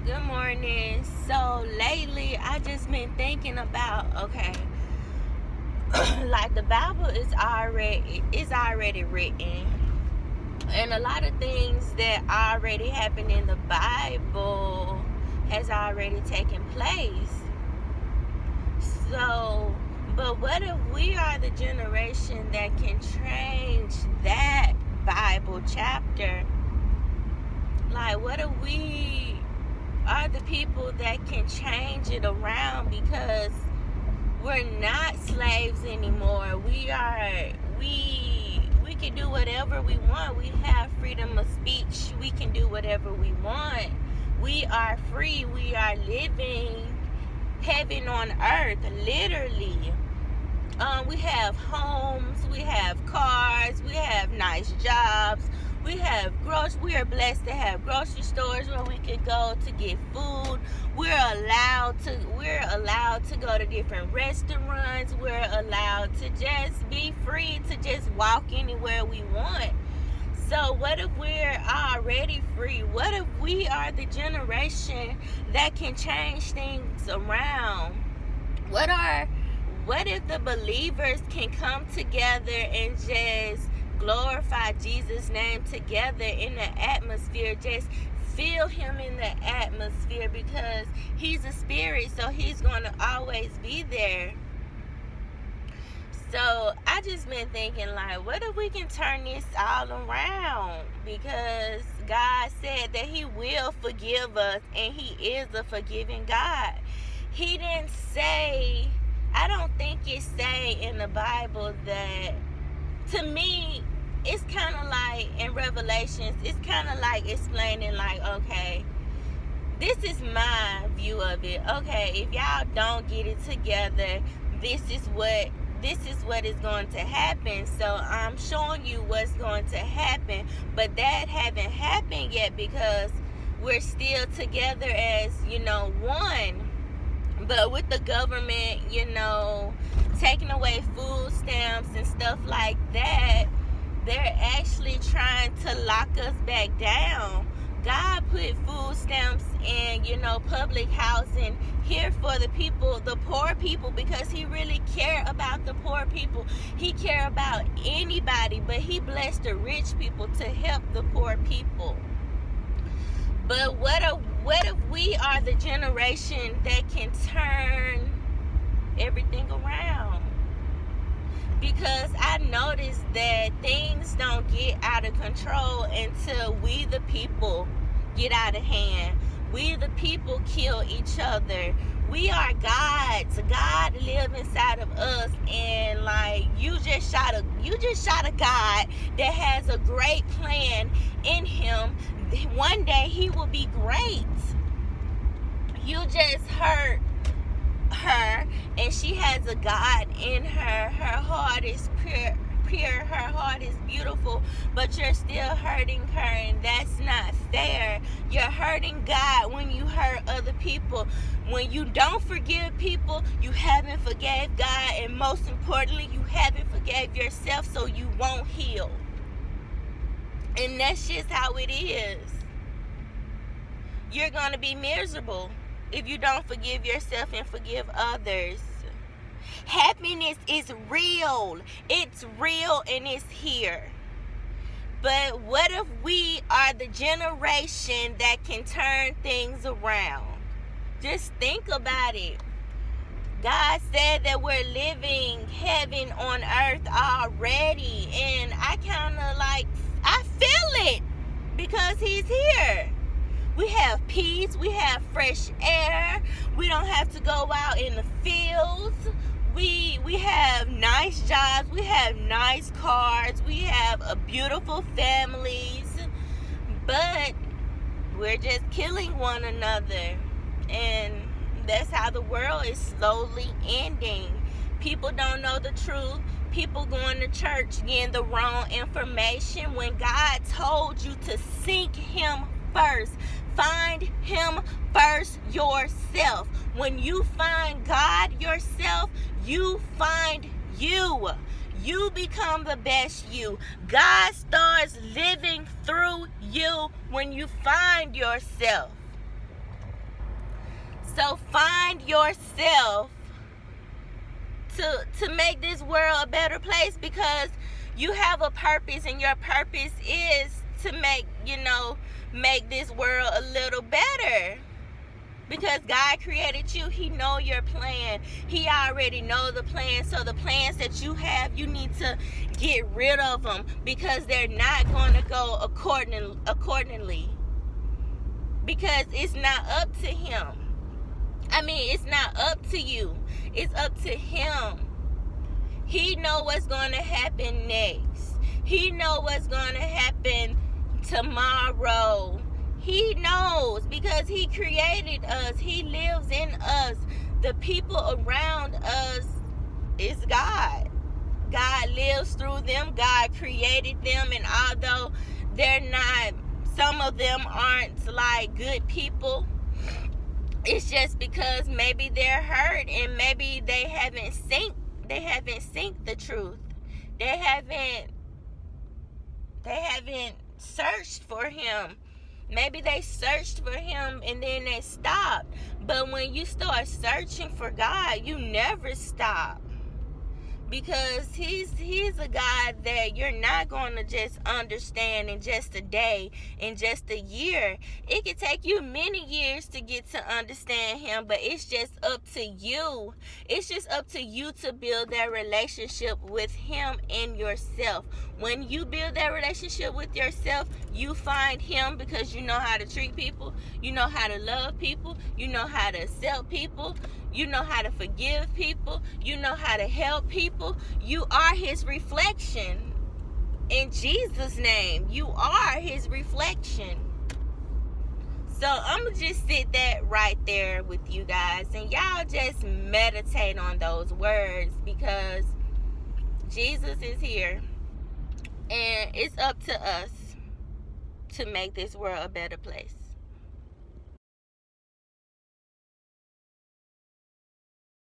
Good morning. So lately, I just been thinking about like the Bible is already written, and a lot of things that already happened in the Bible has already taken place. So, but what if we are the generation that can change that Bible chapter? Like, what if we are the people that can change it around, because we're not slaves anymore. We can do whatever we want. We have freedom of speech. We can do whatever we want. We are free. We are living heaven on earth, literally. We have homes, we have cars, we have nice jobs, we are blessed to have grocery stores where we can go to get food. We're allowed to go to different restaurants. We're allowed to just be free to just walk anywhere we want. So what if we're already free? What if we are the generation that can change things around? What if the believers can come together and just glorify Jesus' name together in the atmosphere? Just feel him in the atmosphere, because he's a spirit, so he's going to always be there. So I just been thinking, like, what if we can turn this all around? Because God said that he will forgive us, and he is a forgiving God. He didn't say, I don't think it say in the Bible that, to me, it's kind of like in Revelations, it's kind of like explaining, like, okay, this is my view of it. Okay, if y'all don't get it together, this is what is going to happen. So I'm showing you what's going to happen, but that haven't happened yet, because we're still together as, one. But with the government, taking away food stamps and stuff like that, they're actually trying to lock us back down. God put food stamps and, public housing here for the people, the poor people, because he really care about the poor people. He care about anybody, but he blessed the rich people to help the poor people. But what if we are the generation that can turn everything around? Because I noticed that things don't get out of control until we the people get out of hand. We the people kill each other. We are gods. God live inside of us, and like you just shot a God that has a great plan in him. One day he will be great. You just hurt her, and she has a God in her. Her heart is pure, her heart is beautiful, but you're still hurting her, and that's not fair. You're hurting God when you hurt other people. When you don't forgive people, you haven't forgave God, and most importantly, you haven't forgave yourself, so you won't heal. And that's just how it is. You're going to be miserable if you don't forgive yourself and forgive others. Happiness is real. It's real, and it's here. But what if we are the generation that can turn things around? Just think about it. God said that we're living heaven on earth already, and I feel it because he's here. We have peace, we have fresh air, we don't have to go out in the fields, we have nice jobs, we have nice cars, we have a beautiful families, but we're just killing one another, and that's how the world is slowly ending. People don't know the truth. People going to church getting the wrong information when God told you to seek him first. Find him first yourself. When you find God yourself, you find you. You become the best you. God starts living through you when you find yourself. So find yourself to make this world a better place, because you have a purpose, and your purpose is to make this world a little better. Because God created you. He know your plan. He already know the plan. So the plans that you have, you need to get rid of them, because they're not going to go accordingly. Because it's not up to him. It's not up to you. It's up to him. He know what's going to happen next. He know what's going to happen tomorrow. He knows, because he created us. He lives in us. The people around us is God. God lives through them. God created them. And although some of them aren't like good people, it's just because maybe they're hurt, and maybe they haven't seen the truth. They haven't searched for him. Maybe they searched for him and then they stopped. But when you start searching for God, you never stop. Because he's a God that you're not going to just understand in just a day, in just a year. It could take you many years to get to understand him, but it's just up to you. It's just up to you to build that relationship with him and yourself. When you build that relationship with yourself, you find him, because you know how to treat people. You know how to love people. You know how to accept people. You know how to forgive people. You know how to help people. You are his reflection. In Jesus' name, you are his reflection. So I'm going to just sit that right there with you guys. And y'all just meditate on those words, because Jesus is here. And it's up to us to make this world a better place.